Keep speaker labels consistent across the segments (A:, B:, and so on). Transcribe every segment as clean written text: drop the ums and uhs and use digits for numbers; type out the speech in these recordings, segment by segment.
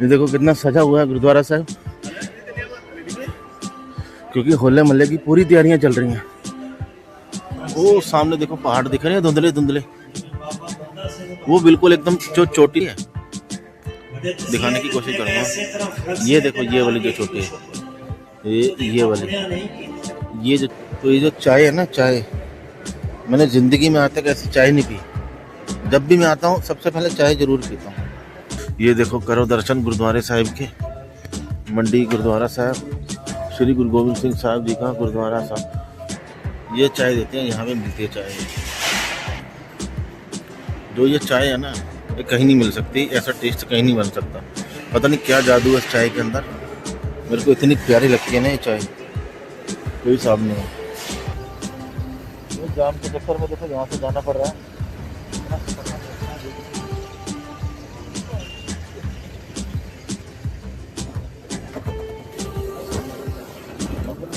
A: ये देखो कितना सजा हुआ है गुरुद्वारा साहब, क्योंकि होले मोहल्ले की पूरी तैयारियां चल रही हैं। वो सामने देखो पहाड़ दिख रहे हैं धुंधले धुंधले, वो बिल्कुल एकदम जो चोटी है, दिखाने की कोशिश करूंगा। ये देखो ये वाली जो चोटी है, ये वाली, ये जो, तो ये जो चाय है ना, चाय मैंने जिंदगी में आज तक ऐसी चाय नहीं पी। जब भी मैं आता हूँ सबसे पहले चाय जरूर पीता हूँ। ये देखो करो दर्शन गुरुद्वारे साहिब के, मंडी गुरुद्वारा साहब, श्री गुरु गोविंद सिंह साहब जी का गुरुद्वारा साहब। ये चाय देते हैं, यहाँ पे मिलती है चाय। जो ये चाय है ना, ये कहीं नहीं मिल सकती, ऐसा टेस्ट कहीं नहीं बन सकता। पता नहीं क्या जादू है इस चाय के अंदर, मेरे को इतनी प्यारी लगती है ना ये चाय, कोई हिसाब नहीं है। जाम के चक्कर में देखो यहाँ से जाना पड़ रहा है।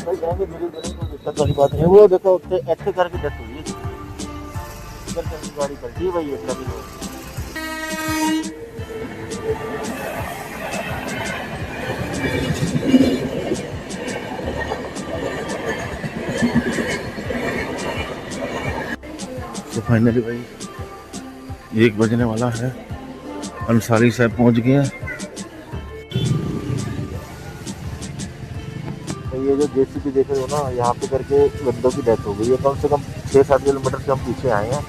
A: दिक्कत वाली बात है। वो देखो ऐसे करके डेथ हुई है, गाड़ी पलटी भाई है लगी लोग। तो फाइनली भाई 1 बजने वाला है, अंसारी साहब पहुंच गए हैं। तो ये जो जेसीबी देख रहे हो ना, यहाँ पे करके बंदों की डेथ हो गई है। कम से कम 6-7 किलोमीटर से हम पीछे आए हैं।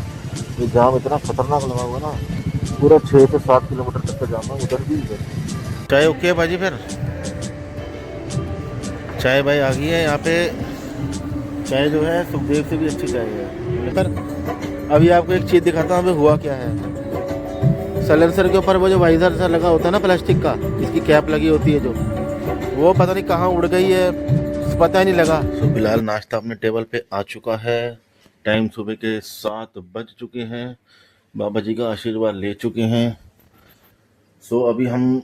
A: ये जाम इतना खतरनाक लगा हुआ ना, पूरा 6 से 7 किलोमीटर तक का जाम है, उधर भी इधर। चाय ओके है भाजी, फिर चाय भाई आ गई है यहाँ पे। चाय जो है सुखदेव से भी अच्छी चाय है। पर अभी आपको एक चीज़ दिखाता हूँ, अभी हुआ क्या है। सलेंसर के ऊपर वो जो वाइजर सा लगा होता है ना प्लास्टिक का, इसकी कैप लगी होती है जो, वो पता नहीं कहाँ उड़ गई है, पता ही नहीं लगा। तो फिलहाल नाश्ता अपने टेबल पे आ चुका है। टाइम सुबह के 7 बज चुके हैं। बाबा जी का आशीर्वाद ले चुके हैं। सो अभी हम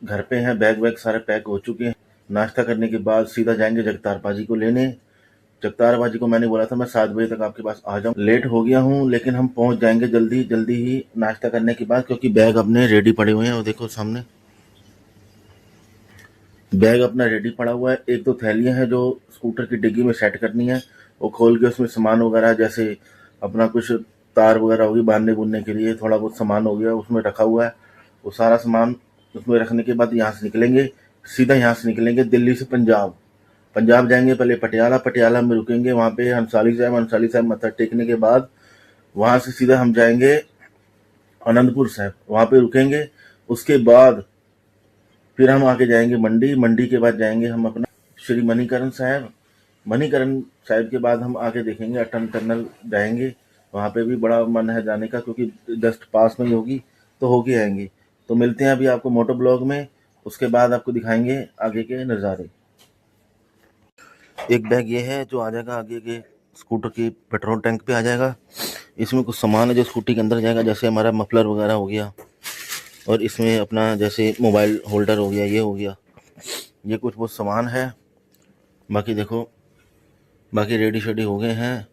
A: घर पे हैं, बैग वैग सारे पैक हो चुके हैं। नाश्ता करने के बाद सीधा जाएंगे जगतार पाजी को लेने। जगतार पाजी को मैंने बोला था मैं 7 बजे तक आपके पास आ जाऊँ, लेट हो गया हूँ, लेकिन हम पहुँच जाएंगे जल्दी जल्दी ही नाश्ता करने के बाद, क्योंकि बैग अपने रेडी पड़े हुए हैं। और देखो सामने बैग अपना रेडी पड़ा हुआ है। 1-2 थैलियाँ हैं जो स्कूटर की डिग्गी में सेट करनी है, वो खोल के उसमें सामान वगैरह, जैसे अपना कुछ तार वगैरह होगी बांधने बुनने के लिए, थोड़ा बहुत सामान हो गया उसमें रखा हुआ है। वो सारा सामान उसमें रखने के बाद यहाँ से निकलेंगे, सीधा यहाँ से निकलेंगे दिल्ली से पंजाब। पंजाब जाएंगे पहले पटियाला, पटियाला में रुकेंगे, वहाँ पे हंसाली साहब मत्था टेकने के बाद वहाँ से सीधा हम जाएंगे आनंदपुर साहब, वहाँ पे रुकेंगे। उसके बाद फिर हम आगे जाएंगे मंडी, मंडी के बाद जाएंगे हम अपना श्री मणिकरण साहब, मणिकरण साहब के बाद हम आगे देखेंगे अटल टनल जाएंगे। वहाँ पे भी बड़ा मन है जाने का, क्योंकि जस्ट पास में ही होगी तो होके आएंगे। तो मिलते हैं अभी आपको मोटो ब्लॉग में, उसके बाद आपको दिखाएंगे आगे के नज़ारे। एक बैग ये है जो आ जाएगा आगे के स्कूटर की पेट्रोल टैंक पे आ जाएगा। इसमें कुछ सामान है जो स्कूटी के अंदर जाएगा, जैसे हमारा मफलर वगैरह हो गया, और इसमें अपना जैसे मोबाइल होल्डर हो गया, ये हो गया, ये कुछ वो सामान है। बाकी देखो बाकी रेडी शेडी हो गए हैं,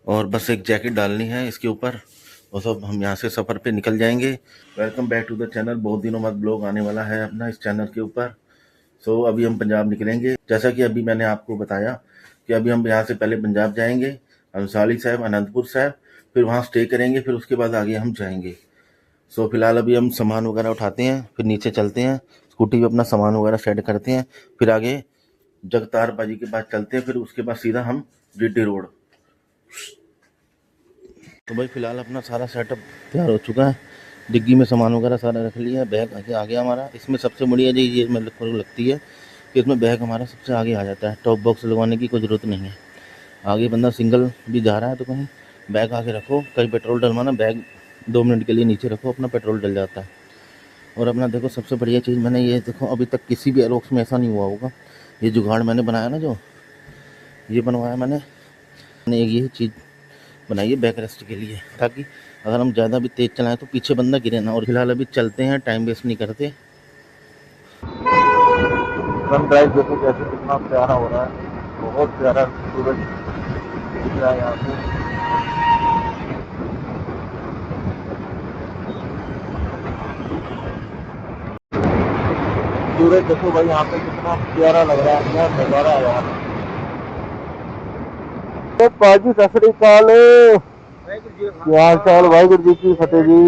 A: और बस एक जैकेट डालनी है इसके ऊपर, और सब हम यहाँ से सफ़र पे निकल जाएंगे। Welcome back to the channel. बहुत दिनों बाद ब्लॉग आने वाला है अपना इस चैनल के ऊपर। सो अभी हम पंजाब निकलेंगे, जैसा कि अभी मैंने आपको बताया कि अभी हम यहाँ से पहले पंजाब जाएंगे, अंसारी साहब, आनंदपुर साहब, फिर वहाँ स्टे करेंगे, फिर उसके बाद आगे हम जाएंगे। सो फिलहाल अभी हम सामान वगैरह उठाते हैं, फिर नीचे चलते हैं, स्कूटी पे अपना सामान वगैरह सेट करते हैं, फिर आगे जगतार बाजी के पास चलते हैं, फिर उसके बाद सीधा हम जीटी रोड। तो भाई फिलहाल अपना सारा सेटअप तैयार हो चुका है, डिग्गी में सामान वगैरह सारा रख लिया, बैग आगे आ गया हमारा। इसमें सबसे बढ़िया चीज़ ये मेरे को लगती है कि इसमें बैग हमारा सबसे आगे आ जाता है, टॉप बॉक्स लगवाने की कोई ज़रूरत नहीं है। आगे बंदा सिंगल भी जा रहा है तो कहीं बैग आगे रखो, कहीं पेट्रोल डलवाना, बैग 2 मिनट के लिए नीचे रखो, अपना पेट्रोल डल जाता है। और अपना देखो सबसे बढ़िया चीज़ मैंने ये देखो, अभी तक किसी भी एरोक्स में ऐसा नहीं हुआ होगा, ये जुगाड़ मैंने बनाया ना, जो ये बनवाया मैंने एक ये चीज़ बनाई है बैक रेस्ट के लिए, ताकि अगर हम ज़्यादा भी तेज़ चलाएं तो पीछे बंदा गिरे ना। और फिलहाल अभी चलते हैं, टाइम वेस्ट नहीं करते। सनराइज देखो कैसे कितना प्यारा हो रहा है, बहुत प्यारा सूरज दिख रहा है यहाँ से। सूरज देखो भाई यहाँ पे कितना प्यारा लग रहा है, क्या नजारा है यार। तो पाजी सत श्री अकाल, क्या हाल चाल, वाहिगुरु जी की फतेह जी।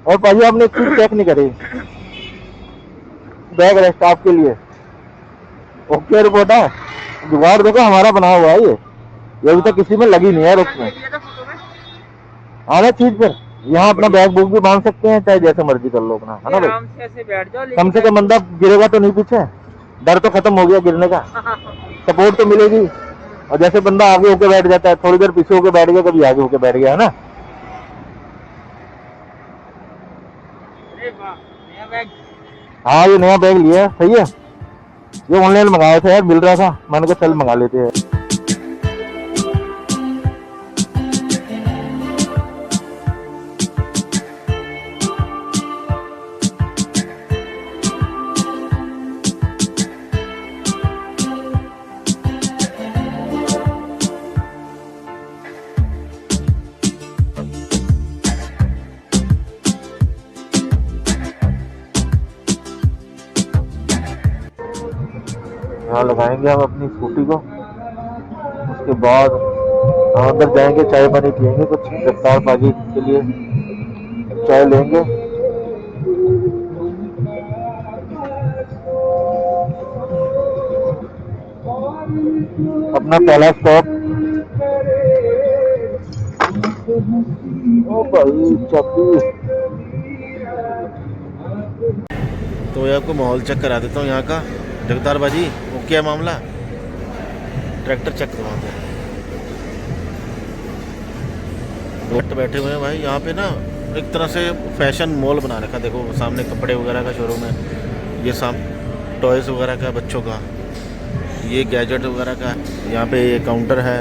A: और पाजी आपने एक चीज चेक नहीं करी, बैग रेस्ट आपके लिए ओके रिपोर्ट है। जुगाड़ देखो हमारा बना हुआ है ये अभी तक किसी में लगी नहीं है रुक में आना चीज पर। यहाँ अपना बैग बुक भी बांध सकते हैं, चाहे जैसे मर्जी कर लो अपना, है ना भाई।
B: ऐसे बैठ जाओ,
A: कम से कम बंदा गिरेगा तो नहीं, पीछे डर तो खत्म हो गया गिरने का, सपोर्ट तो मिलेगी। और जैसे बंदा आगे होके बैठ जाता है, थोड़ी देर पीछे होके बैठ गया, कभी आगे होके बैठ गया, है ना। हाँ ये नया बैग लिया, सही है। ये ऑनलाइन मंगाया था यार, मिल रहा था, मैंने कहा चल मंगा लेते हैं। यहाँ लगाएंगे हम अपनी स्कूटी को, उसके बाद हम अंदर जाएंगे, चाय पानी पियेंगे, कुछ रफ्तार बाजी के लिए चाय लेंगे। अपना पहला स्टॉप, ओ भाई चाबी। तो ये आपको माहौल चेक करा देता हूँ यहाँ का। जगतार बाजी वो क्या मामला, ट्रैक्टर चेक करवाते हैं। बैठे हुए हैं भाई यहाँ पे ना, एक तरह से फैशन मॉल बना रखा। देखो सामने कपड़े वगैरह का शोरूम है, ये टॉयज़ वगैरह का बच्चों का, ये गैजेट वगैरह का। यहाँ पे ये काउंटर है,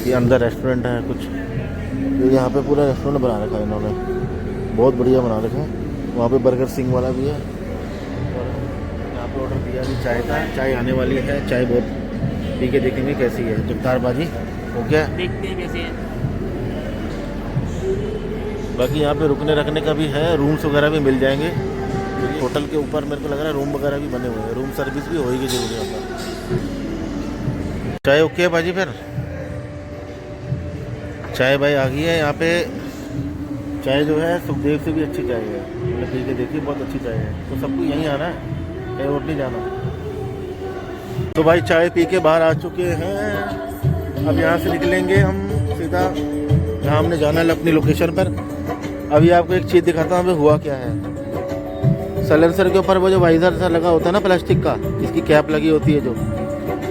A: ये अंदर रेस्टोरेंट है कुछ। तो यहाँ पे पूरा रेस्टोरेंट बना रखा है इन्होंने, बहुत बढ़िया बना रखा है। वहाँ पे बर्गर सिंह वाला भी है। ऑर्डर दिया अभी चाय का, चाय आने वाली है। चाय बहुत पी के देखेंगे कैसी है। जगतार बाजी हो गया,
B: देखते हैं कैसे है।
A: बाकी यहाँ पे रुकने रखने का भी है, रूम्स वगैरह भी मिल जाएंगे। होटल के ऊपर मेरे को लग रहा है रूम वगैरह भी बने हुए हैं, रूम सर्विस भी होगी जरूर यहाँ पर। चाय ओके है बाजी, फिर चाय भाई आ गई है यहाँ पे। चाय जो है सुखदेव से भी अच्छी चाय है, मैंने पी के देखी, बहुत अच्छी चाय है। तो सबको यहीं आना है, कहीं और नहीं जाना। तो भाई चाय पी के बाहर आ चुके हैं। अब यहाँ से निकलेंगे हम सीधा जहाँ हमने जाना है, अपनी लोकेशन पर। अभी आपको एक चीज़ दिखाता हूँ, अभी हुआ क्या है। सलेंसर के ऊपर वो जो वाइजर सा लगा होता है ना प्लास्टिक का, जिसकी कैप लगी होती है जो,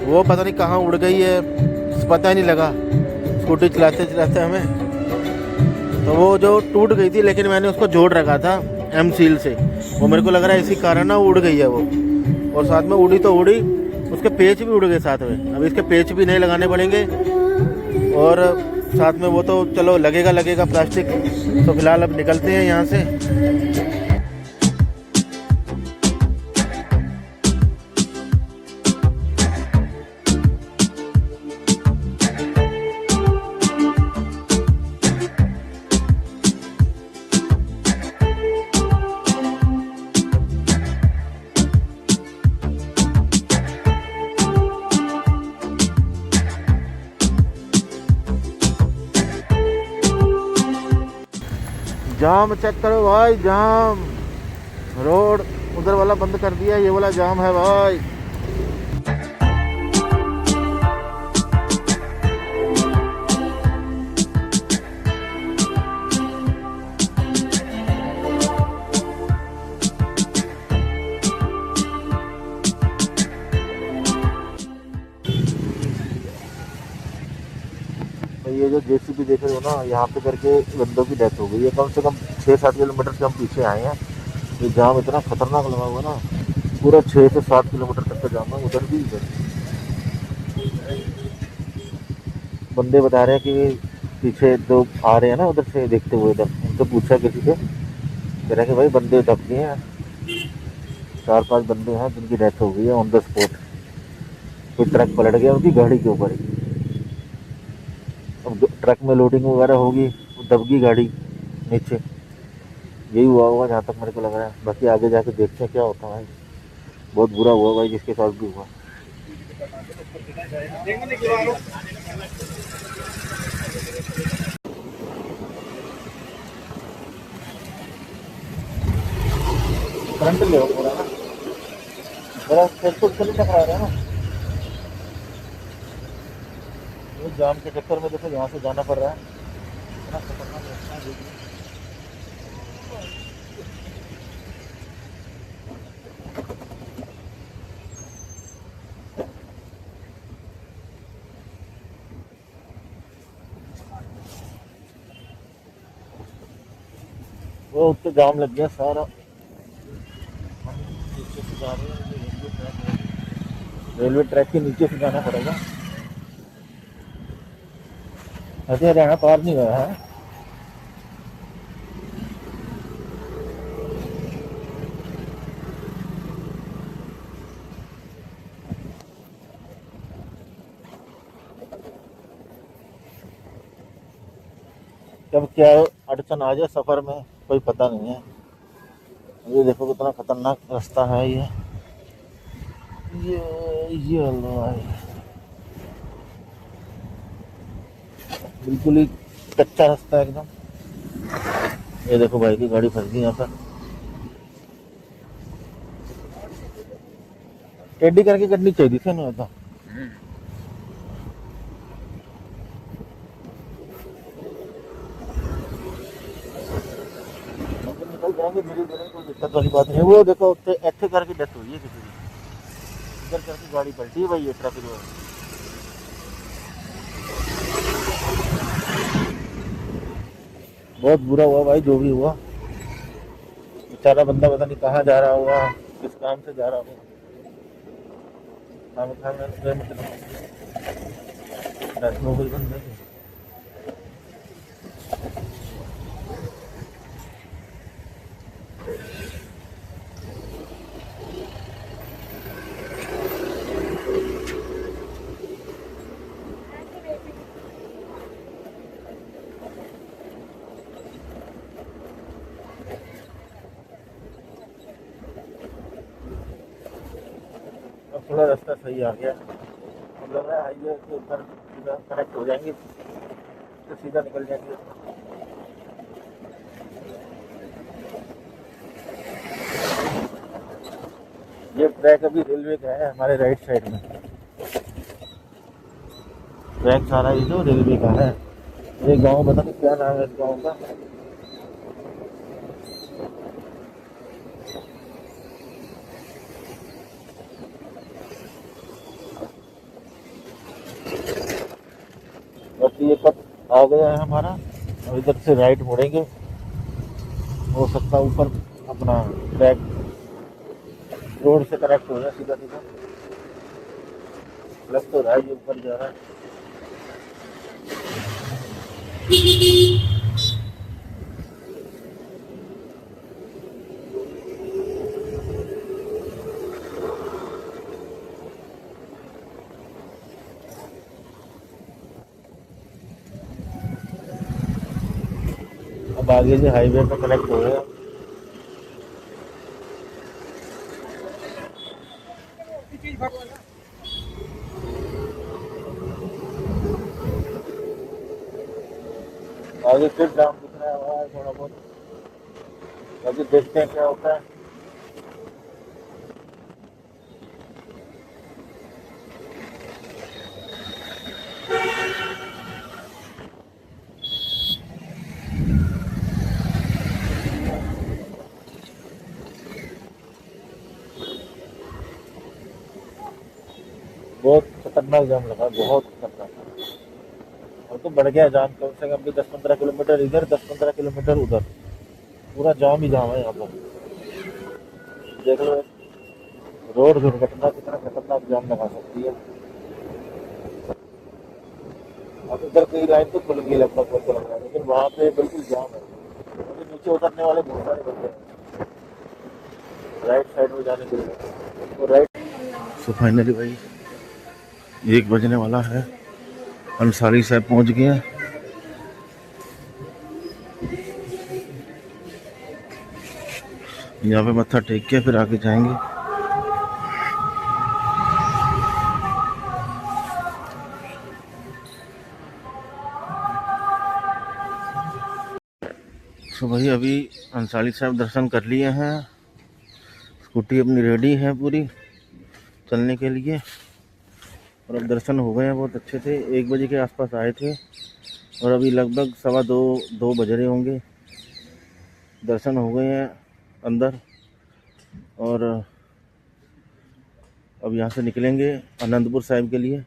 A: वो पता नहीं कहाँ उड़ गई है, पता ही नहीं लगा स्कूटी चलाते चलाते हमें। तो वो जो टूट गई थी, लेकिन मैंने उसको जोड़ रखा था एम सील से। वो मेरे को लग रहा है इसी कारण ना उड़ गई है वो। और साथ में उड़ी तो उड़ी, उसके पेच भी उड़ गए साथ में। अब इसके पेच भी नहीं लगाने पड़ेंगे। और साथ में वो तो चलो लगेगा प्लास्टिक। तो फिलहाल अब निकलते हैं यहाँ से। जाम चेक करो भाई, जाम। रोड उधर वाला बंद कर दिया, ये वाला जाम है भाई। ये जो जेसीबी देख रहे हो ना, यहाँ पे करके बंदों की डेथ हो गई है। कम से कम 6-7 किलोमीटर से हम पीछे आए हैं। ये जाम इतना खतरनाक लगा हुआ ना, पूरा 6 से 7 किलोमीटर तक का जाम है, उधर भी इधर। बंदे बता रहे हैं कि पीछे जो आ रहे हैं ना उधर से देखते हुए, इधर उनसे पूछा किसी से, कह रहे हैं कि भाई बंदे दब गए हैं, 4-5 बंदे हैं जिनकी डेथ हो गई है ऑन द स्पॉट। कोई ट्रक पलट गया उनकी गाड़ी के ऊपर ही। अब ट्रक में लोडिंग वगैरह होगी, दब गई गाड़ी नीचे। यही हुआ होगा जहाँ तक मेरे को लग रहा है। बाकी आगे जाके देखते हैं क्या होता है। बहुत बुरा हुआ भाई जिसके साथ भी हुआ। करंट ले पूरा ना, बड़ा बिल्कुल से नहीं टकरा रहा है ना। ये जाम के चक्कर में देखो यहाँ से जाना पड़ रहा है, इतना खतरनाक रास्ता है देखिए। वो उससे जाम लग गया सारा। हम नीचे से जा रहे हैं, ये रेलवे ट्रैक है, रेलवे ट्रैक के नीचे से जाना पड़ेगा। अजय हरियाणा पार नहीं गया है। कब क्या अड़चन आ जाए सफर में कोई पता नहीं है। ये देखो कितना खतरनाक रास्ता है ये अल्लाह है। बिल्कुल ही कच्चा रास्ता है एकदम। ये देखो भाई की गाड़ी फंस गई यहाँ पर। टेढ़ी करके करनी चाहिए थी ना ऐसा। निकल जाएंगे धीरे धीरे, कोई दिक्कत वाली बात नहीं। वो देखो ऐसे करके डेथ हुई है किसी की, इधर करके गाड़ी पलटी है भाई ये ट्रैफिक में। बहुत बुरा हुआ भाई जो भी हुआ। बेचारा बंदा पता नहीं कहाँ जा रहा होगा, किस काम से जा रहा होगा। बंदा अब थोड़ा रास्ता सही आ गया, अब लग रहा है हाईवे के ऊपर सीधा कनेक्ट हो जाएंगे तो सीधा निकल जाएंगे। ये ट्रैक अभी रेलवे का है हमारे राइट साइड में। ट्रैक सारा ये जो रेलवे का है। ये गांव पता नहीं क्या नाम है इस गांव का। बस ये पथ आ गया है हमारा, और इधर से राइट मुड़ेंगे। हो सकता है ऊपर अपना ट्रैक रोड से कनेक्ट हो जाए सीधा सीधा। लग तो रहा है ये ऊपर जा रहा है। अब आगे से हाईवे पे कनेक्ट हो गया। आगे फिर जाम दिख रहा है थोड़ा बहुत, अभी देखते हैं क्या होता है। बहुत खतरनाक जाम लगा, बहुत खतरनाक। और तो बढ़ गया जाम, कम से कम भी 10-15 किलोमीटर इधर, 10-15 किलोमीटर उधर, पूरा जाम ही जाम है यहाँ पर। देख लो रोड दुर्घटना कितना खतरनाक जाम लगा सकती है। अब इधर की लाइन तो खुल गई लगभग मुझे लग रहा है, लेकिन वहाँ पे बिल्कुल जाम है। अभी नीचे उतरने वाले बहुत सारे बंदे हैं राइट साइड में जाने के लिए, तो राइट। सो फाइनली भाई 1 बजने वाला है, अंसारी साहब पहुँच गए हैं। यहाँ पे मत्था टेक के फिर आगे जाएंगे। तो भाई अभी अंसारी साहब दर्शन कर लिए हैं, स्कूटी अपनी रेडी है पूरी चलने के लिए। और अब दर्शन हो गए हैं, बहुत अच्छे थे। 1 बजे के आसपास आए थे और अभी लगभग 2:15 बज रहे होंगे। दर्शन हो गए हैं अंदर और अब यहाँ से निकलेंगे आनंदपुर साहिब के लिए।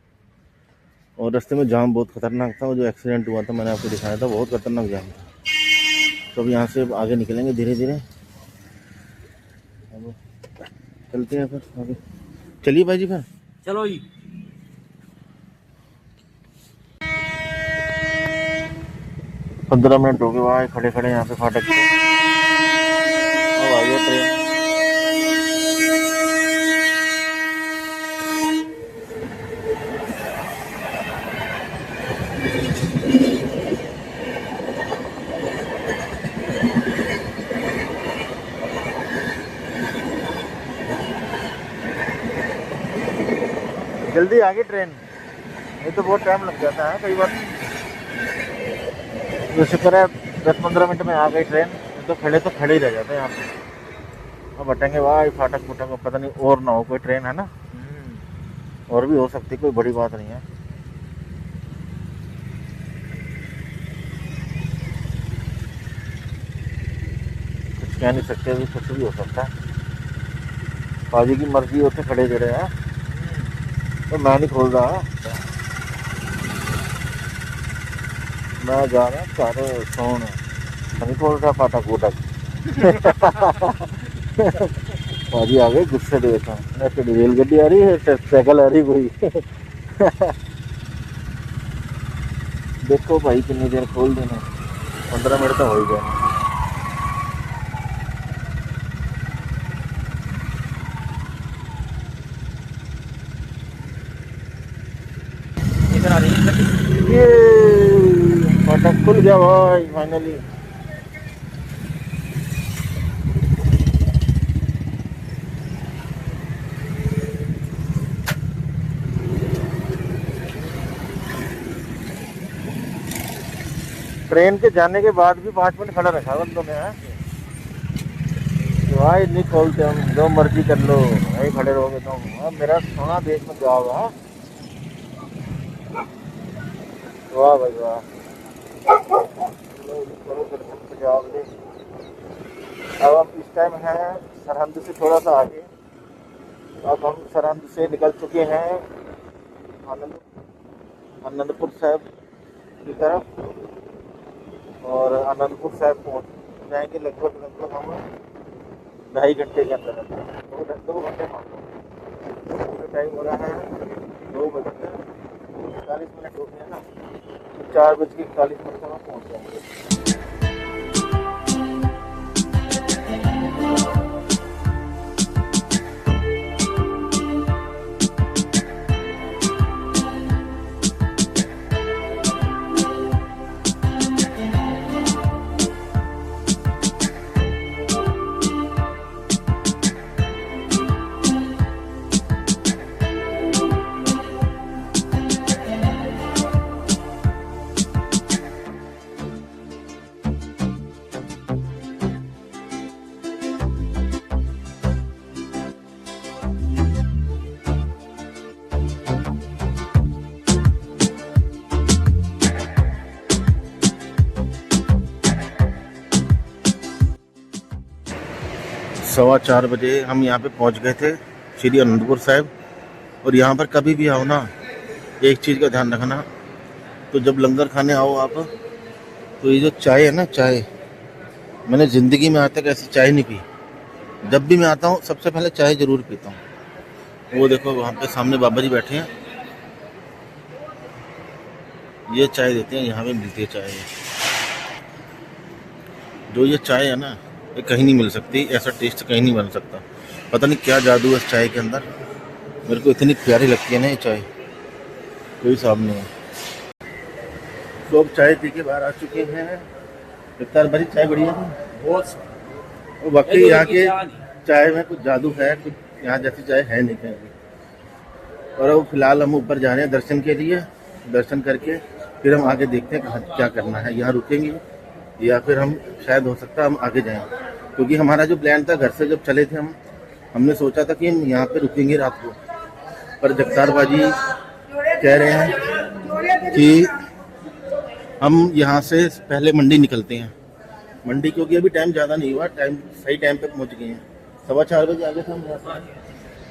A: और रास्ते में जाम बहुत ख़तरनाक था, वो जो एक्सीडेंट हुआ था मैंने आपको दिखाया था, बहुत ख़तरनाक जाम था। तो अब यहाँ से आगे निकलेंगे धीरे धीरे। अब चलते हैं फिर आगे। चलिए भाई जी फिर
B: चलो जी।
A: 15 मिनट हो गए वहाँ खड़े खड़े यहाँ पे फाटक पे। अब आ गया ट्रेन। जल्दी आ गई ट्रेन, नहीं तो बहुत टाइम लग जाता है कई बार। तो शुक्र है 10-15 मिनट में आ गई ट्रेन, तो खड़े ही रह जाते हैं यहाँ पे। अब हटेंगे भाई फाटक फुटक, पता नहीं और ना हो कोई ट्रेन, है ना। और भी हो सकती, कोई बड़ी बात नहीं है। कुछ कह नहीं सकते, अभी कुछ भी हो सकता है। पाजी की मर्जी होते खड़े खड़े हैं, तो मैं नहीं खोल रहा, मैं जा रहा सारे सोन नहीं खोल रहा फाटक वुटक। पाजी आ गए गुस्से देखा, रेल गड्डी आ रही है, साइकिल आ रही कोई। देखो भाई कितनी देर खोल देना, 15 मिनट तो हो ही गए। ये फाटक खुल गया भाई फाइनली। ट्रेन के जाने के बाद भी 5 मिनट खड़ा रखा बंदों ने है भाई, नहीं खोलते हम, जो मर्जी कर लो, वही खड़े रहोगे तुम। अब मेरा सोना देश में जाओगा। वाह भाई वाह, अब हम इस टाइम है सरहंद से थोड़ा सा आगे। अब हम सरहंद से निकल चुके हैं आनंदपुर साहिब की तरफ, और आनंदपुर साहिब पहुँच जाएंगे लगभग हम 2.5 घंटे के अंदर। 2 घंटे टाइम हो रहा है 2:41 हो गया ना, 4:41 तक हम पहुँच जाएंगे। सवा 4 बजे हम यहाँ पे पहुँच गए थे श्री आनंदपुर साहिब। और यहाँ पर कभी भी आओ ना, एक चीज़ का ध्यान रखना, तो जब लंगर खाने आओ आप, तो ये जो चाय है ना, चाय, मैंने ज़िंदगी में आज तक ऐसी चाय नहीं पी। जब भी मैं आता हूँ सबसे पहले चाय ज़रूर पीता हूँ। वो देखो वहाँ पे सामने बाबा जी बैठे हैं, ये चाय देते हैं, यहाँ पे मिलती है चाय। जो ये चाय है ना, ये कहीं नहीं मिल सकती, ऐसा टेस्ट कहीं नहीं बन सकता। पता नहीं क्या जादू है इस चाय के अंदर, मेरे को इतनी प्यारी लगती है ना ये चाय, कोई हिसाब नहीं है। तो अब चाय पी के बाहर आ चुके हैं। इफ्तार भरी चाय बढ़िया है बहुत। वाकई यहाँ के चाय में कुछ जादू है, कुछ यहाँ जैसी चाय है नहीं कहीं। और अब फिलहाल हम ऊपर जा रहे हैं दर्शन के लिए। दर्शन करके फिर हम आगे देखते हैं कहाँ क्या करना है। यहाँ रुकेंगे या फिर हम शायद हो सकता है हम आगे जाएं, क्योंकि हमारा जो प्लान था घर से जब चले थे हमने सोचा था कि हम यहाँ पे रुकेंगे रात को, पर जगतार बाजी कह रहे हैं कि हम यहाँ से पहले मंडी निकलते हैं। मंडी क्योंकि अभी टाइम ज़्यादा नहीं हुआ, टाइम सही टाइम पे पहुँच गए हैं। 4:15 बजे आ गए थे हम यहाँ पर,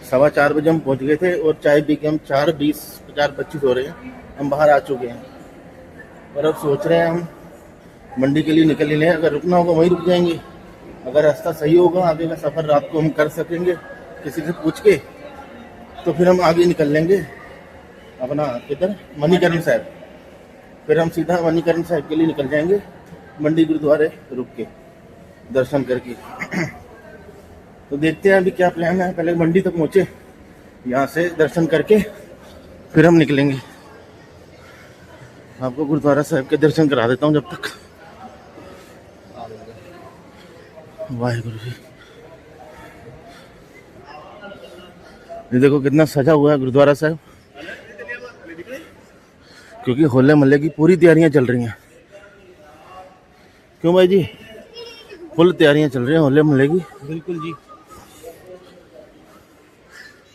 A: 4:15 बजे हम पहुँच गए थे और चाय पी के हम 4:20 4:25 हो रहे हैं, हम बाहर आ चुके हैं। और अब सोच रहे हैं हम मंडी के लिए निकल ही लें, अगर रुकना होगा वहीं रुक जाएंगे, अगर रास्ता सही होगा आगे का सफ़र रात को हम कर सकेंगे किसी से पूछ के, तो फिर हम आगे निकल लेंगे अपना किधर मणिकरण साहब, फिर हम सीधा मणिकरण साहब के लिए निकल जाएंगे, मंडी गुरुद्वारे रुक के दर्शन करके। तो देखते हैं अभी क्या प्लान है, पहले मंडी तक पहुँचे, यहाँ से दर्शन करके फिर हम निकलेंगे। आपको गुरुद्वारा साहब के दर्शन करा देता हूँ जब तक। वाहेगुरु जी, ये देखो कितना सजा हुआ है गुरुद्वारा साहब, क्योंकि होले मोहल्ले की पूरी तैयारियां चल रही हैं। क्यों भाई जी, फुल तैयारियां चल रही हैं होले मोहल्ले की।
B: बिल्कुल जी।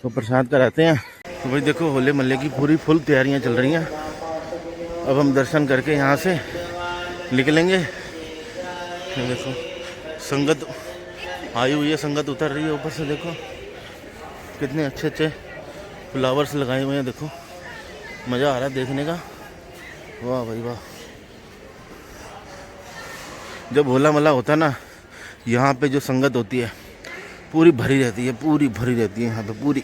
A: तो प्रसाद कराते हैं। तो भाई देखो होले मोहल्ले की पूरी फुल तैयारियां चल रही हैं। अब हम दर्शन करके यहाँ से निकलेंगे। देखो संगत आई हुई है, संगत उतर रही है ऊपर से, देखो कितने अच्छे अच्छे फ्लावर्स लगाए हुए हैं, देखो मज़ा आ रहा है देखने का। वाह भाई वाह, जब होला मोहल्ला होता है ना, यहाँ पे जो संगत होती है पूरी भरी रहती है, पूरी भरी रहती है यहाँ पे पूरी।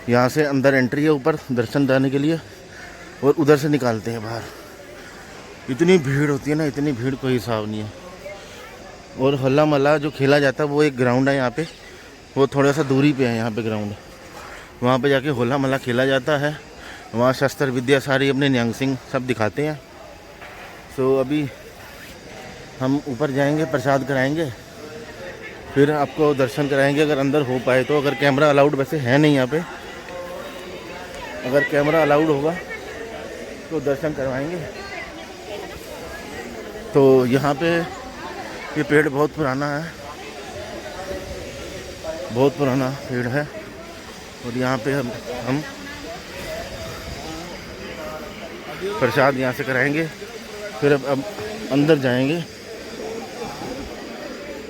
A: यहाँ से अंदर एंट्री है ऊपर दर्शन जाने के लिए, और उधर से निकालते हैं बाहर। इतनी भीड़ होती है ना, इतनी भीड़ कोई हिसाब नहीं है। और होला मोहल्ला जो खेला जाता है वो एक ग्राउंड है यहाँ पे, वो थोड़ा सा दूरी पे है यहाँ पे ग्राउंड, वहाँ पे जाके होला मोहल्ला खेला जाता है। वहाँ शस्त्र विद्या सारी अपने निहंग सिंह सब दिखाते हैं। तो अभी हम ऊपर जाएंगे, प्रसाद कराएंगे, फिर आपको दर्शन कराएंगे अगर अंदर हो पाए तो। अगर कैमरा अलाउड वैसे है नहीं यहाँ पे, अगर कैमरा अलाउड होगा तो दर्शन करवाएंगे। तो यहाँ पे ये पेड़ बहुत पुराना है, बहुत पुराना पेड़ है, और यहाँ पे हम प्रसाद यहाँ से कराएंगे, फिर अब अंदर जाएंगे।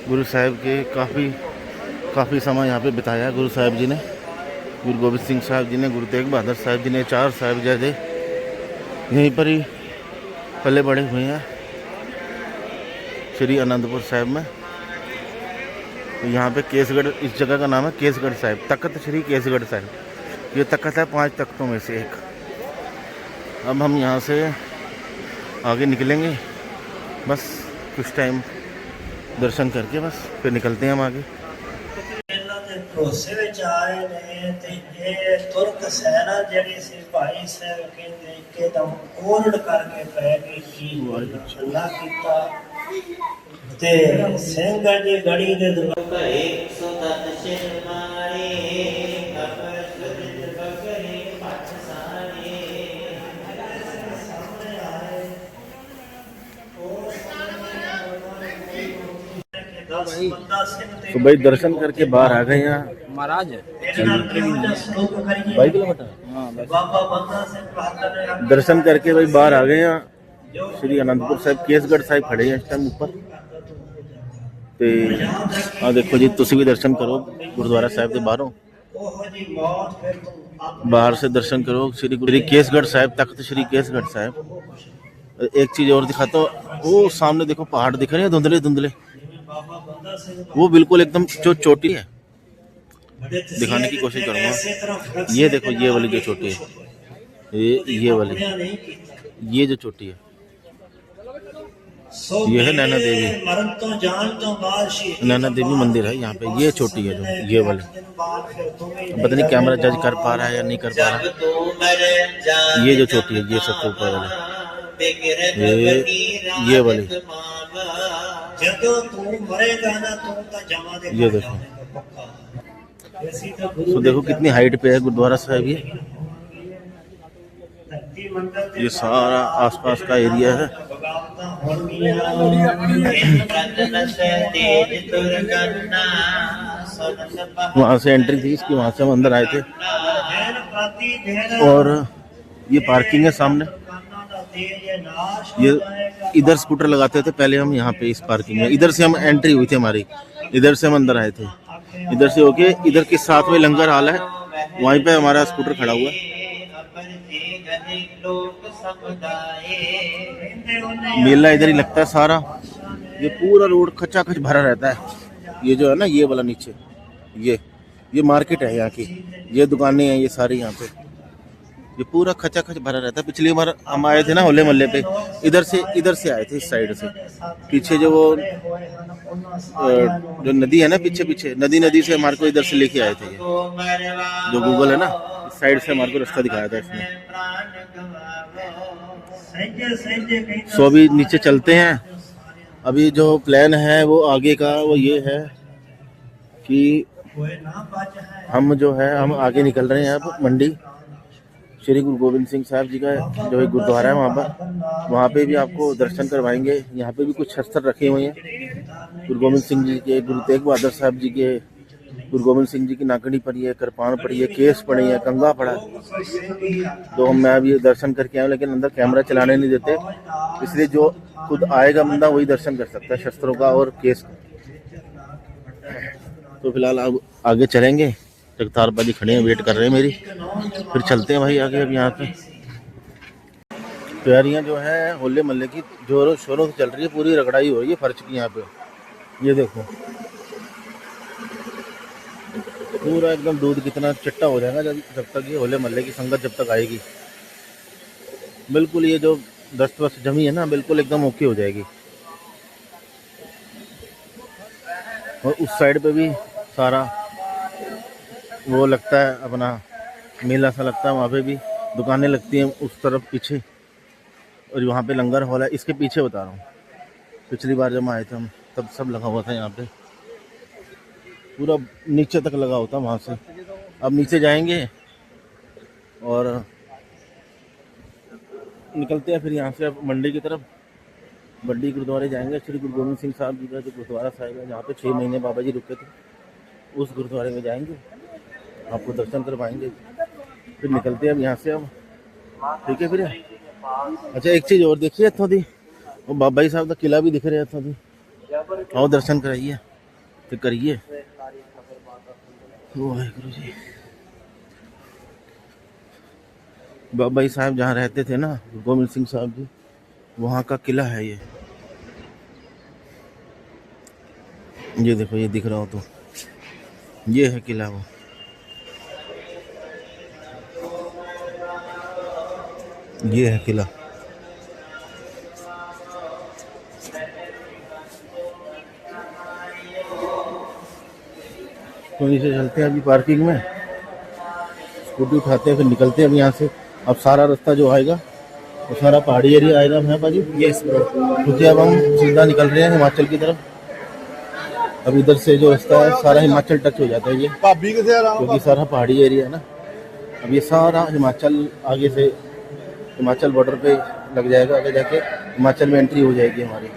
A: गुरु साहिब के काफ़ी समय यहाँ पे बिताया गुरु साहिब जी ने, गुरु गोबिंद सिंह साहब जी ने, गुरु तेग बहादुर साहब जी ने, 4 साहिबजादे यहीं पर ही पले बड़े हुए हैं श्री आनंदपुर साहिब में। तो यहाँ पे केसगढ़, इस जगह का नाम है केसगढ़ साहिब, तख्त श्री केसगढ़ साहिब। ये तख्त है 5 तख्तों में से एक। अब हम यहाँ से आगे निकलेंगे, बस कुछ टाइम दर्शन करके बस फिर निकलते हैं हम आगे।
C: ਭਰੋਸੇ ਵਿੱਚ ਆਏ ਨੇ ਤੇ ਇਹ ਤੁਰਕ ਸੈਨਾ ਜਿਹੜੀ ਸੀ ਭਾਈ ਸਾਹਿਬ ਕਹਿੰਦੇ ਇੱਕਦਮ ਕੋਰੜ ਕਰਕੇ ਪੈ ਗਈ ਕੀ ਅੱਲਾ ਕੀਤਾ ਤੇ ਸਿੰਘ ਜੀ ਗੜੀ ਦੇ ਦਰਵਾਜ਼ੇ 107 ਸ਼ਿਰ ਮਾਰੇ ਆਪਸ ਵਿੱਚ ਬਕਰੇ ਪੱਠ ਸਾਰੇ ਸਾਹਮਣੇ ਆਏ
A: तो भाई दर्शन करके बाहर आ गए यहाँ
B: महाराज।
A: 22 किलोमीटर दर्शन करके भाई बाहर आ गए यहाँ श्री आनंदपुर साहिब केसगढ़ साहिब खड़े हैं इस टाइम ऊपर। तो हाँ देखो जी, तुसी भी दर्शन करो गुरुद्वारा साहिब के बाहरों, बाहर से दर्शन करो श्री केसगढ़ साहिब, तख्त श्री केसगढ़ साहिब। एक चीज और दिखाता हूँ, वो सामने देखो पहाड़ दिख रहे हैं धुंधले धुंधले, वो बिल्कुल एकदम जो चोटी है, दिखाने की कोशिश करूंगा। ये देखो ये वाली जो चोटी है, ये वाली, ये जो चोटी है ये है नैना देवी, नैना देवी मंदिर है यहाँ पे। ये चोटी है जो ये वाली, पता नहीं कैमरा जज कर पा रहा है या नहीं कर पा रहा। ये जो चोटी है ये सबसे ऊपर वाली, ये वाली, ये देखो। तो देखो कितनी हाइट पे है गुरुद्वारा साहिब। ये सारा आसपास का एरिया है वहाँ से एंट्री थी इसकी, वहाँ से हम अंदर आए थे। और ये पार्किंग है सामने। ये इधर स्कूटर लगाते थे पहले हम यहाँ पे इस पार्किंग में। इधर से हम एंट्री हुई थी हमारी, इधर से हम अंदर आए थे। इधर से होके इधर के साथ में लंगर हाल है, वहीं पे हमारा स्कूटर खड़ा हुआ है। मेला इधर ही लगता है सारा। ये पूरा रोड खचाखच भरा रहता है। ये जो है ना, ये वाला नीचे ये मार्केट है यहाँ की, ये दुकानें हैं ये सारी यहाँ पे। ये पूरा खचाखच भरा रहता है। पिछली बार हम आए थे ना होले मोहल्ले पे, इधर से आए थे, इस साइड से। पीछे जो वो जो नदी है ना, पीछे नदी से हमारे को इधर से लेके आए थे। ये जो गूगल है ना, इस साइड से हमारे को रास्ता दिखाया था इसने। सो अभी नीचे चलते हैं। अभी जो प्लान है वो आगे का वो ये है कि हम जो है हम आगे निकल रहे हैं अब मंडी। श्री गुरु गोविंद सिंह साहब जी का जो एक गुरुद्वारा है वहाँ पे भी आपको दर्शन करवाएंगे। यहाँ पे भी कुछ शस्त्र रखे हुए हैं गुरु गोविंद सिंह जी के, गुरु तेग बहादुर साहब जी के। गुरु गोविंद सिंह जी की नाकनी पड़ी है, कृपान पड़ी है, केस पड़ी है, कंगा पड़ा है। तो मैं अभी दर्शन करके आया, लेकिन अंदर कैमरा चलाने नहीं देते, इसलिए जो खुद आएगा बंदा वही दर्शन कर सकता है शस्त्रों का और केस का। तो फिलहाल अब आगे चलेंगे। जगतार बाजी खड़े हैं, वेट कर रहे हैं मेरी, फिर चलते हैं भाई आगे। अब यहाँ पे तैयारियाँ जो है होले मोहल्ले की जोरों शोरों से चल रही है, पूरी रगड़ाई हो रही है फर्श की। यहाँ पे ये देखो, पूरा एकदम दूध कितना चिट्टा हो जाएगा जब तक ये होले मोहल्ले की संगत जब तक आएगी। बिल्कुल ये जो दस्त वस्त जमी है ना, बिल्कुल एकदम ओके हो जाएगी। और उस साइड पे भी सारा वो लगता है, अपना मेला सा लगता है, वहाँ पे भी दुकानें लगती हैं उस तरफ पीछे। और वहाँ पे लंगर हॉल है, इसके पीछे बता रहा हूँ। पिछली बार जब आए थे हम तब सब लगा हुआ था यहाँ पे, पूरा नीचे तक लगा होता वहाँ से। अब नीचे जाएंगे और निकलते हैं फिर यहाँ से अब मंडी की तरफ। मंडी गुरुद्वारे जाएंगे। श्री गुरु गोविंद सिंह साहब जी का जो गुरुद्वारा साहिब है, जहाँ पे 6 महीने बाबा जी रुके थे, उस गुरुद्वारे में जाएंगे, आपको दर्शन करवाएंगे, फिर निकलते हैं अब यहाँ से। अब ठीक है फिर। अच्छा एक चीज़ और देखिए, इतों दी वो बाबा जी साहब का किला भी दिख रहा है इतों दी। आओ दर्शन कराइए तो करिए। वाहिगुरु जी। बाबा जी साहब जहाँ रहते थे ना, गोविंद सिंह साहब जी, वहाँ का किला है ये देखो, ये दिख रहा हो तो ये है किला। वो ये है किला। तो नीचे चलते हैं अभी पार्किंग में, स्कूटी उठाते हैं, फिर निकलते हैं अब यहाँ से। अब सारा रास्ता जो आएगा वो सारा पहाड़ी एरिया आएगा है भाजी। Yes bro. क्योंकि अब हम सीधा निकल रहे हैं हिमाचल की तरफ। अब इधर से जो रास्ता है सारा हिमाचल टच हो जाता है ये, क्योंकि सारा पहाड़ी एरिया है ना। अब ये सारा हिमाचल आगे से हिमाचल बॉर्डर पे लग जाएगा, आगे जाके हिमाचल में एंट्री हो जाएगी हमारी।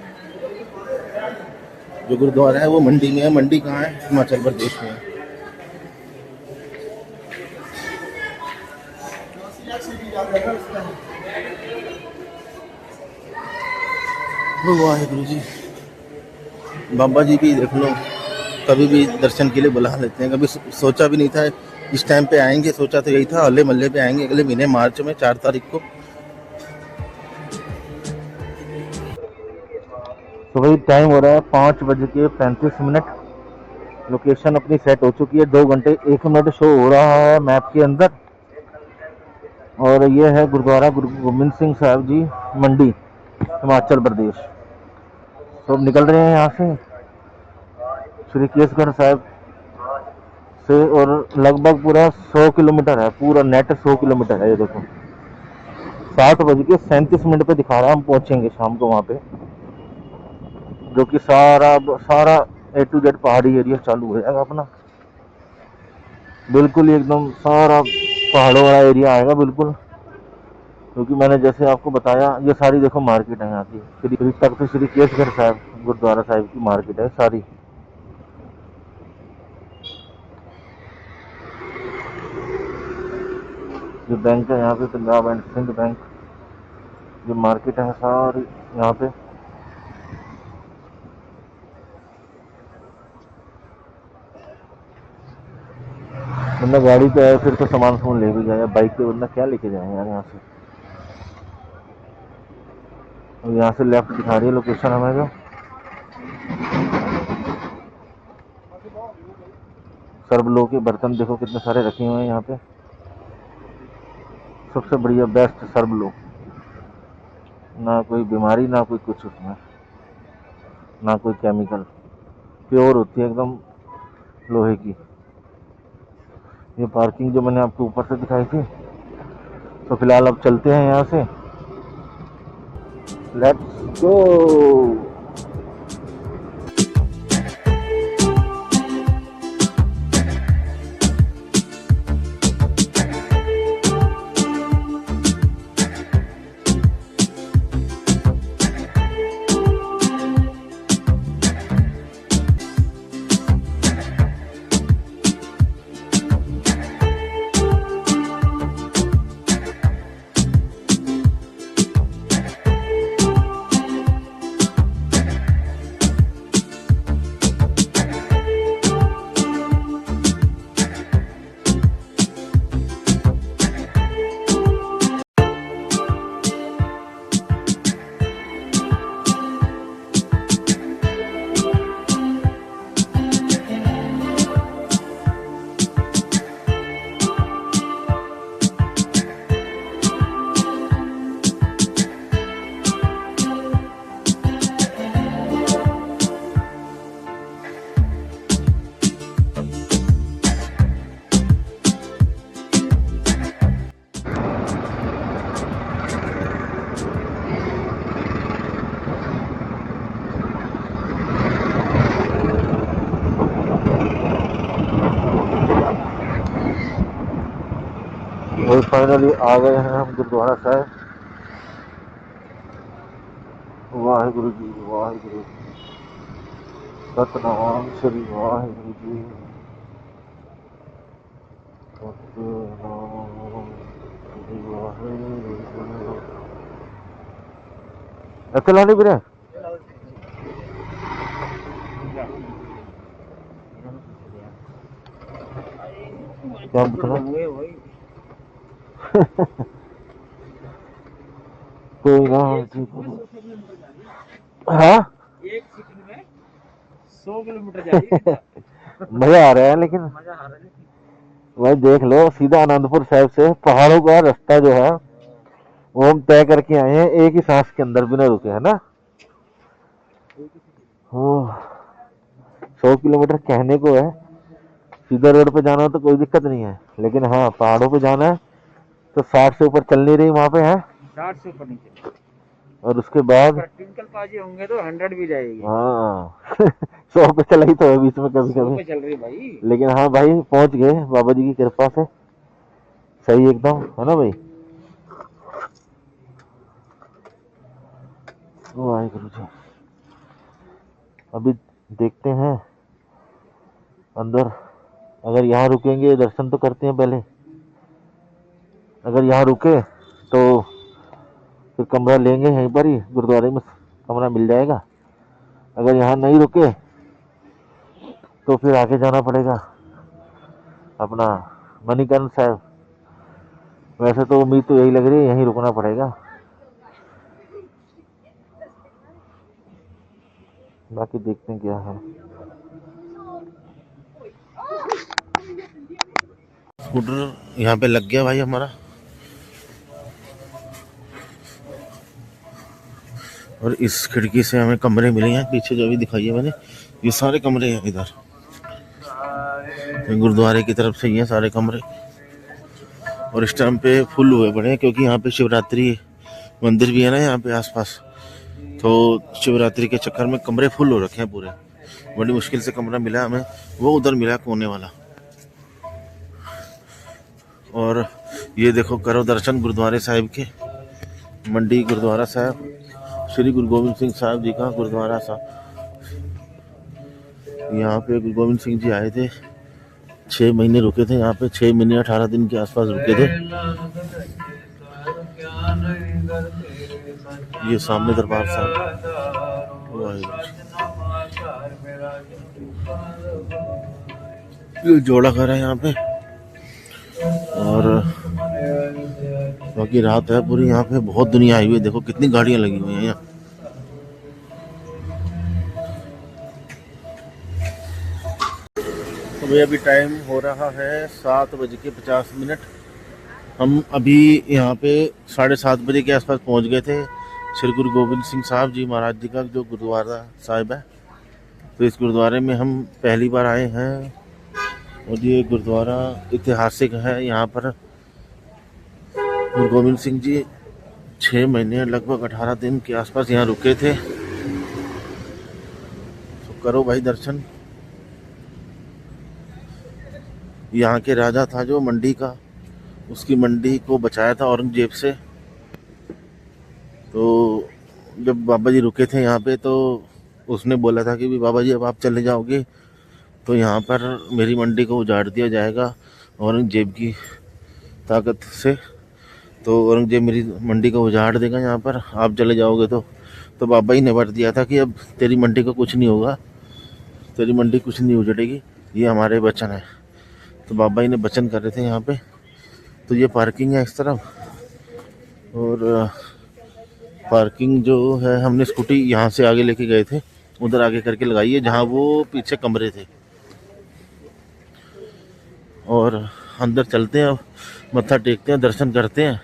A: जो गुरुद्वारा है वो मंडी में है। मंडी कहाँ है? हिमाचल प्रदेश में है। वाहिगुरु जी। बाबा जी भी देख लो, कभी भी दर्शन के लिए बुला लेते हैं। कभी सोचा भी नहीं था इस टाइम पे आएंगे, सोचा तो यही था होले मोहल्ले पे आएंगे अगले महीने मार्च में 4 तारीख को। तो भाई टाइम हो रहा है 5:35। लोकेशन अपनी सेट हो चुकी है। 2 घंटे 1 मिनट शो हो रहा है मैप के अंदर। और ये है गुरुद्वारा गुरु गोविंद सिंह साहब जी, मंडी, हिमाचल प्रदेश। तो अब निकल रहे हैं यहाँ से श्री केसगढ़ साहब से। और लगभग पूरा 100 किलोमीटर है, पूरा नेट 100 किलोमीटर है। ये देखो 7:37 पे दिखा रहा है। हम पहुँचेंगे शाम को वहाँ पे, जो कि सारा A to Z पहाड़ी एरिया चालू हो जाएगा अपना। बिल्कुल एकदम सारा पहाड़ों वाला एरिया आएगा बिल्कुल। क्योंकि मैंने जैसे आपको बताया ये सारी देखो मार्केट है यहाँ की, श्री तख्त श्री केसगढ़ साहिब गुरुद्वारा साहिब की मार्केट है सारी। ये बैंक है यहाँ पे पंजाब एंड सिंध बैंक, ये मार्केट है सारी यहाँ पे। बंदा गाड़ी पे आए फिर तो सामान ले भी जाए, बाइक पे बंदा क्या लेके जाए यार यहाँ से। और यहाँ से लेफ्ट दिखा रही है लोकेशन हमें जो, सर्वलो के बर्तन देखो कितने सारे रखे हुए हैं यहाँ पे, सबसे बढ़िया बेस्ट सर्वलो, ना कोई बीमारी ना कोई कुछ उसमें, ना कोई केमिकल, प्योर होती है एकदम लोहे की। ये पार्किंग जो मैंने आपको ऊपर से दिखाई थी। तो फिलहाल अब चलते हैं यहाँ से, लेट्स गो। और फाइनली आ गए हैं हम गुरुद्वारा साहिब। वाहिगुरु जी वाहिगुरु, सतनाम श्री वाहिगुरु जी, सतनाम श्री वाहिगुरु जी। अकेला नहीं बिरे क्या पूछना कोई ना। हाँ
B: 100 किलोमीटर जाएगी।
A: मजा आ रहा है, लेकिन
B: मजा आ रहा है।
A: भाई देख लो सीधा आनंदपुर साहिब से पहाड़ों का रास्ता जो है वो हम तय करके आए हैं एक ही सांस के अंदर बिना रुके, है ना। हो 100 किलोमीटर कहने को है, सीधा रोड पे जाना हो तो कोई दिक्कत नहीं है, लेकिन हाँ पहाड़ों पे जाना है तो 60 से ऊपर चल नहीं रही वहां पे है,
B: 60 से ऊपर नहीं चलेगी।
A: और उसके बाद
B: ट्विंकल पाजी होंगे तो 100 भी जाएगी।
A: हाँ 100 पे चला ही तो है बीच में कभी
B: 100
A: कभी,
B: पे चल रही भाई।
A: लेकिन हाँ भाई पहुंच गए बाबा जी की कृपा से, सही एकदम, है ना भाई। वाहिगुरु जी, अभी देखते हैं अंदर, अगर यहाँ रुकेंगे दर्शन तो करते हैं पहले, अगर यहाँ रुके तो फिर कमरा लेंगे यहीं पर ही गुरुद्वारे में, कमरा मिल जाएगा। अगर यहाँ नहीं रुके तो फिर आगे जाना पड़ेगा अपना मणिकर्ण साहिब। वैसे तो उम्मीद तो यही लग रही है यहीं रुकना पड़ेगा, बाकी देखते हैं क्या है। स्कूटर यहाँ पे लग गया भाई हमारा, और इस खिड़की से हमें कमरे मिले हैं पीछे जो भी दिखाई है मैंने, ये सारे कमरे हैं इधर गुरुद्वारे की तरफ से ही हैं सारे कमरे। और इस टाइम पे फुल हुए पड़े हैं क्योंकि यहाँ पे शिवरात्रि मंदिर भी है ना यहाँ पे आसपास, तो शिवरात्रि के चक्कर में कमरे फुल हो रखे हैं पूरे। बड़ी मुश्किल से कमरा मिला हमें, वो उधर मिला कोने वाला। और ये देखो करो दर्शन गुरुद्वारे साहिब के, मंडी गुरुद्वारा साहब, श्री गुरु गोविंद सिंह साहब जी का गुरुद्वारा साहब। यहाँ पे गुरु गोविंद सिंह जी आए थे, 6 महीने रुके थे यहाँ पे, 6 महीने 18 दिन के आसपास रुके थे। ये सामने दरबार साहब, ये जोड़ा घर है यहाँ पे। और बाकी रात है पूरी, यहाँ पे बहुत दुनिया आई हुई है, देखो कितनी गाड़ियां लगी हुई हैं यहाँ। तो अभी टाइम हो रहा है 7:50। हम अभी यहाँ पे 7:30 बजे के आसपास पहुँच गए थे। श्री गुरु गोविंद सिंह साहब जी महाराज जी का जो गुरुद्वारा साहिब है, तो इस गुरुद्वारे में हम पहली बार आए हैं। और ये गुरुद्वारा ऐतिहासिक है। यहाँ पर गुरु गोविंद सिंह जी 6 महीने लगभग 18 दिन के आसपास यहाँ रुके थे। तो करो भाई दर्शन। यहाँ के राजा था जो मंडी का, उसकी मंडी को बचाया था औरंगजेब से। तो जब बाबा जी रुके थे यहाँ पे, तो उसने बोला था कि भी बाबा जी अब आप चले जाओगे तो यहाँ पर मेरी मंडी को उजाड़ दिया जाएगा औरंगजेब की ताकत से। तो औरंगजेब मेरी मंडी को उजाड़ देगा यहाँ पर, आप चले जाओगे तो बाबा जी ने वर दिया था कि अब तेरी मंडी को कुछ नहीं होगा, तेरी मंडी कुछ नहीं उजड़ेगी, ये हमारे वचन है। तो बाबा जी ने वचन कर रहे थे यहाँ पे। तो ये पार्किंग है इस तरफ, और पार्किंग जो है हमने स्कूटी यहाँ से आगे लेके गए थे, उधर आगे करके लगाई है जहाँ वो पीछे कमरे थे। और अंदर चलते हैं, अब मत्था टेकते हैं, दर्शन करते हैं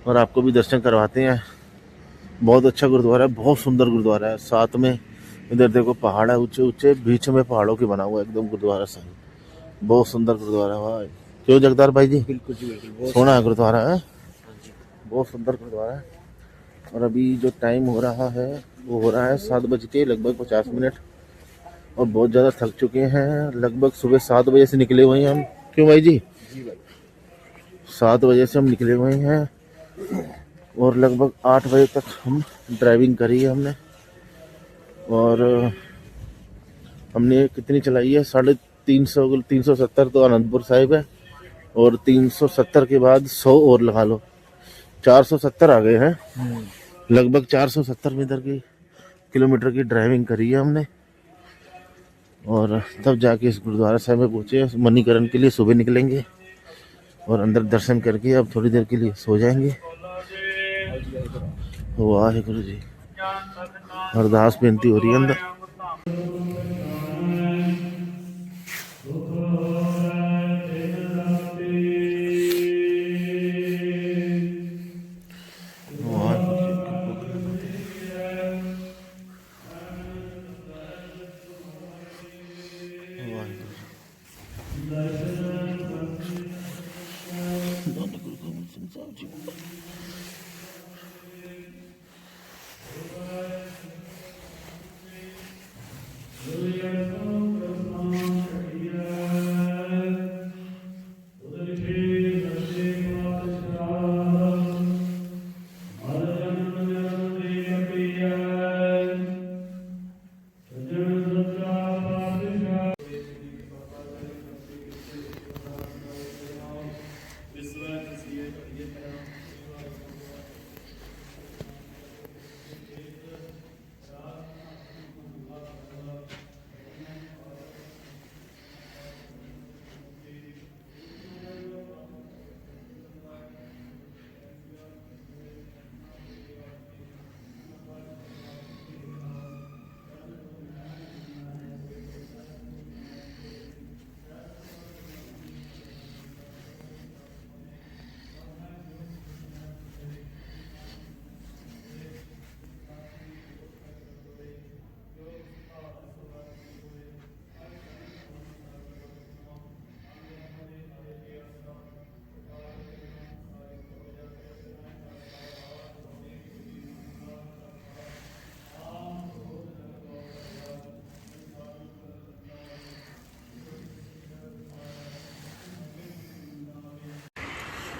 A: और आपको भी दर्शन करवाते हैं। बहुत अच्छा गुरुद्वारा है, बहुत सुंदर गुरुद्वारा है। साथ में इधर देखो पहाड़ है ऊंचे ऊंचे, बीच में पहाड़ों के बना हुआ है एकदम गुरुद्वारा साहिब। बहुत सुंदर गुरुद्वारा है भाई। क्यों जगदार भाई जी?
B: बिल्कुल जी बिल्कुल,
A: सोना है गुरुद्वारा है, बहुत सुंदर गुरुद्वारा है। और अभी जो टाइम हो रहा है वो हो रहा है 7:50। और बहुत ज़्यादा थक चुके हैं, लगभग सुबह 7 बजे से निकले हुए हैं हम। क्यों भाई जी? 7 बजे से हम निकले हुए हैं और लगभग 8 बजे तक हम ड्राइविंग करी है हमने। और हमने कितनी चलाई है? 350, 370 तो अनंतपुर साहिब है, और 370 के बाद 100 और लगा लो, 470 आ गए हैं। लगभग 470 मीटर की किलोमीटर की ड्राइविंग करी है हमने। और तब जाके इस गुरुद्वारा साहिब में पहुँचे। मणिकरण के लिए सुबह निकलेंगे और अंदर दर्शन करके अब थोड़ी देर के लिए सो जाएंगे। वाहिगुरु जी, अरदास बेनती हो रही है अंदर।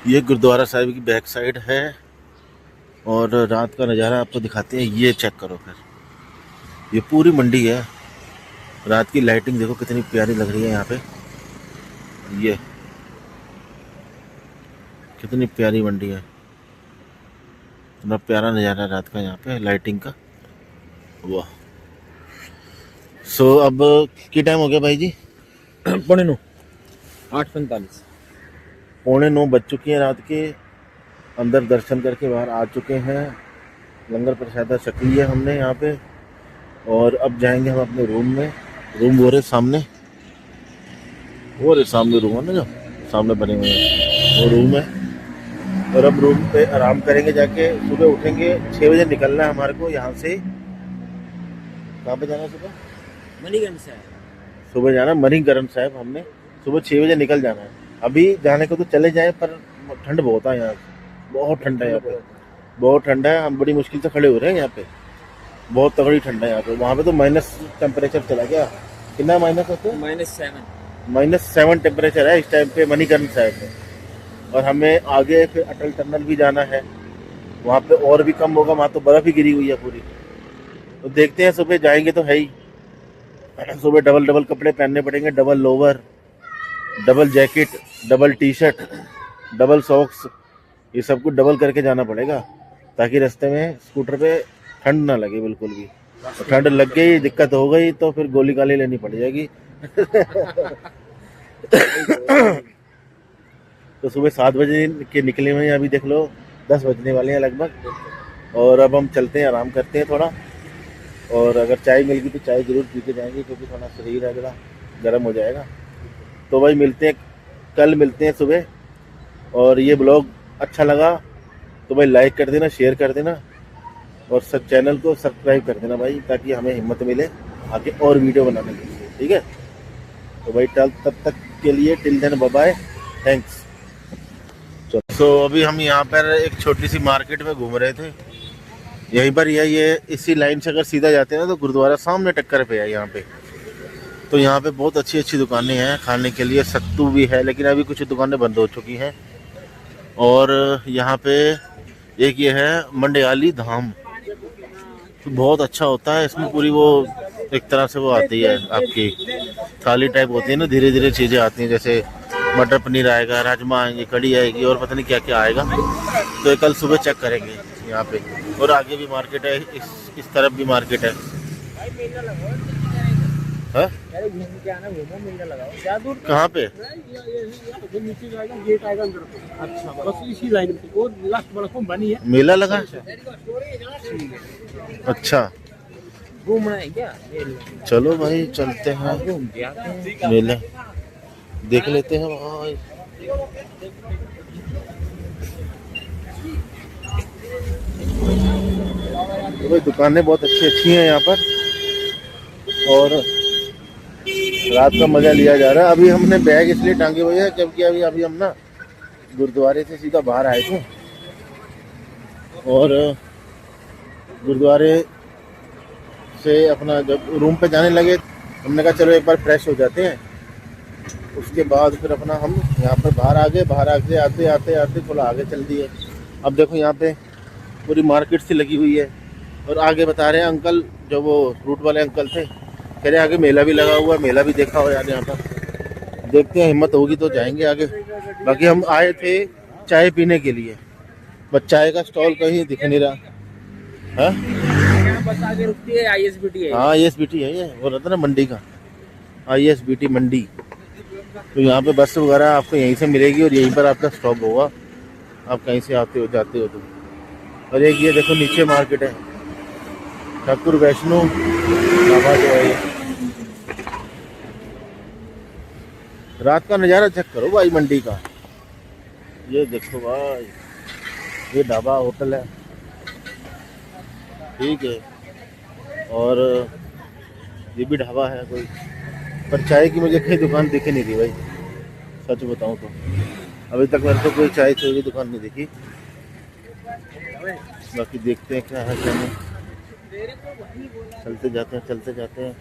A: ये गुरुद्वारा साहिब की बैक साइड है। और रात का नज़ारा आपको दिखाते हैं। ये चेक करो फिर, ये पूरी मंडी है। रात की लाइटिंग देखो कितनी प्यारी लग रही है यहाँ पे। ये कितनी प्यारी मंडी है, इतना प्यारा नज़ारा रात का यहाँ पे लाइटिंग का। वाह। सो अब क्या टाइम हो गया भाई जी?
B: 9:45 8:45।
A: 9:45 बज चुकी हैं रात के। अंदर दर्शन करके बाहर आ चुके हैं। लंगर प्रसाद छक लिया हमने यहाँ पे, और अब जाएंगे हम अपने रूम में। रूम वो रहे सामने, वो रहे सामने रूम है ना, जो सामने बने हुए हैं वो रूम है। और अब रूम पे आराम करेंगे जाके। सुबह उठेंगे 6 बजे, निकलना है हमारे को यहाँ से। कहाँ पे जाना है सुबह?
B: मणिगंज से
A: सुबह जाना मणिकरण साहब। हमने सुबह 6 बजे निकल जाना है। अभी जाने को तो चले जाएं, पर ठंड बहुत है यहाँ, बहुत ठंडा है यहाँ पे, बहुत ठंडा है। हम बड़ी मुश्किल से खड़े हो रहे हैं यहाँ पे, बहुत तगड़ी ठंडा है यहाँ पे। वहाँ पे तो माइनस टेम्परेचर चला गया। कितना माइनस होता है? -7 टेम्परेचर है इस टाइम पे मणिकरण साहब में। और हमें आगे फिर अटल टनल भी जाना है, वहाँ पे और भी कम होगा। वहाँ तो बर्फ़ ही गिरी हुई है पूरी। तो देखते हैं, सुबह जाएंगे तो है ही। सुबह डबल डबल कपड़े पहनने पड़ेंगे, double lower, double jacket, double T shirt, double socks, ये सब कुछ डबल करके जाना पड़ेगा, ताकि रास्ते में स्कूटर पे ठंड ना लगे बिल्कुल भी। और ठंड लग गई, दिक्कत हो गई, तो फिर गोली गाली लेनी पड़ जाएगी। तो सुबह 7 बजे के निकले हुए हैं, अभी देख लो 10 बजने वाले हैं लगभग। और अब हम चलते हैं, आराम करते हैं थोड़ा। और अगर चाय मिल गई तो चाय ज़रूर पी के जाएंगे, क्योंकि थोड़ा शरीर है जरा गर्म हो जाएगा। तो भाई मिलते हैं, कल मिलते हैं सुबह। और ये ब्लॉग अच्छा लगा तो भाई लाइक कर देना, शेयर कर देना, और सब चैनल को सब्सक्राइब कर देना भाई, ताकि हमें हिम्मत मिले आगे और वीडियो बनाने के लिए। ठीक है, तो भाई तब तक के लिए till then bye bye, thanks. तो अभी हम यहाँ पर एक छोटी सी मार्केट में घूम रहे थे। यहीं पर ये इसी लाइन से अगर सीधा जाते हैं ना, तो गुरुद्वारा सामने टक्कर पे है यहाँ पे। तो यहाँ पे बहुत अच्छी अच्छी दुकानें हैं खाने के लिए, सत्तू भी है, लेकिन अभी कुछ दुकानें बंद हो चुकी हैं। और यहाँ पे एक ये है मंडियाली धाम, तो बहुत अच्छा होता है। इसमें पूरी वो एक तरह से वो आती है, आपकी थाली टाइप होती है ना, धीरे धीरे चीज़ें आती हैं, जैसे मटर पनीर आएगा, राजमा आएंगे, कढ़ी आएगी, और पता नहीं क्या क्या आएगा। तो ये कल सुबह चेक करेंगे यहाँ पे। और आगे भी मार्केट है, इस तरफ भी मार्केट है। हाँ? कहाँ पे?
B: अच्छा, बस इसी लाइन में वो लास्ट वाला कौन बनी है,
A: मेला लगा? अच्छा,
B: घूमना है क्या?
A: चलो भाई चलते हैं,
B: घूम के आते हैं।
A: मेला देख लेते हैं भाई। तो भाई दुकानें बहुत अच्छी अच्छी हैं यहाँ पर, और रात का मजा लिया जा रहा है। अभी हमने बैग इसलिए टांगे हुए हैं क्योंकि अभी हम ना गुरुद्वारे से सीधा बाहर आए थे, और गुरुद्वारे से अपना जब रूम पे जाने लगे, हमने कहा चलो एक बार फ्रेश हो जाते हैं। उसके बाद फिर अपना हम यहाँ पर बाहर आगे आते आते आते थोड़ा आगे चल दिए। अब देखो यहाँ पे पूरी मार्केट सी लगी हुई है, और आगे बता रहे हैं अंकल, जो वो फ्रूट वाले अंकल थे, कह रहे आगे मेला भी लगा हुआ है, मेला भी देखा हो यार यहाँ पर। देखते हैं, हिम्मत होगी तो जाएंगे आगे। बाकी हम आए थे चाय पीने के लिए, बस चाय का स्टॉल कहीं दिख नहीं रहा है।
B: बस आगे रुकती है, ISBT है।
A: हाँ ISBT है, ये वो रहता ना मंडी का, ISBT मंडी। तो यहाँ पे बस वगैरह आपको यहीं से मिलेगी, और यहीं पर आपका स्टॉप होगा, आप कहीं से आते हो जाते हो तो। और एक ये देखो नीचे मार्केट है, ठाकुर वैष्णो ढाबा जो है। रात का नज़ारा चेक करो भाई मंडी का, ये देखो भाई, ये ढाबा होटल है, ठीक है। और ये भी ढाबा है कोई, पर चाय की मुझे कहीं दुकान दिखी नहीं थी भाई, सच बताऊं तो अभी तक मेरे को कोई चाय की दुकान नहीं दिखी। बाकी देखते हैं क्या है क्या नहीं, चलते जाते हैं।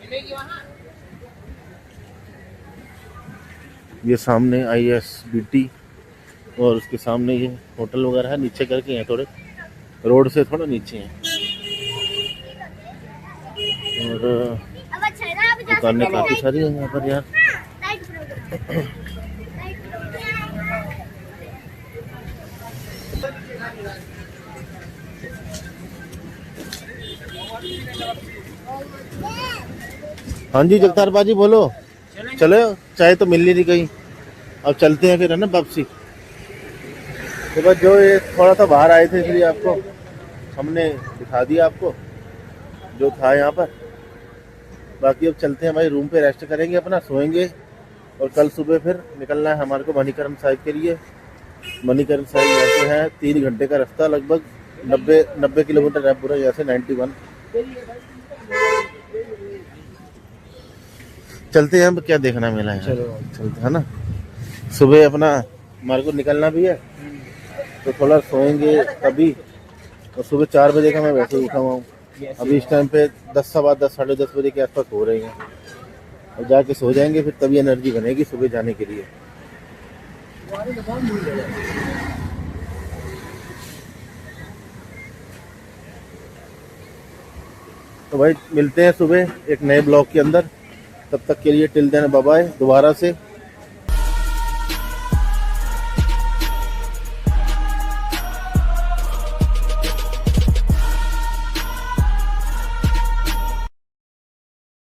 A: ये सामने ISBT, और उसके सामने ये होटल वगैरह है, नीचे करके हैं थोड़े, रोड से थोड़ा नीचे हैं। और दुकानें काफ़ी सारी हैं यहाँ पर यार। हाँ जी जगतार बाजी बोलो। चले चाय तो मिल नहीं रही कहीं, अब चलते हैं फिर है ना वापसी। तो बस जो ये थोड़ा सा बाहर आए थे इसलिए आपको हमने दिखा दिया आपको जो था यहाँ पर। बाकी अब चलते हैं भाई, रूम पे रेस्ट करेंगे, अपना सोएंगे और कल सुबह फिर निकलना है हमारे को मणिकरण साहिब के लिए। मणिकरण साहिब यहाँ से है 3 घंटे का रास्ता, लगभग 90 किलोमीटर है पूरा यहाँ से, 91। चलते हैं, अब क्या देखना मिला है। चलते है ना, सुबह अपना हमारे को निकलना भी है तो थोड़ा सोएंगे तभी। और सुबह 4 बजे का मैं वैसे उठा हुआ हूँ, अभी इस टाइम पे 10, सवा 10, साढ़े 10 बजे के आसपास हो रही हैं। और जाके सो जाएंगे फिर तभी एनर्जी बनेगी सुबह जाने के लिए। तो भाई मिलते हैं सुबह एक नए ब्लॉग के अंदर, तब तक के लिए टिल देन बाय बाय दोबारा से।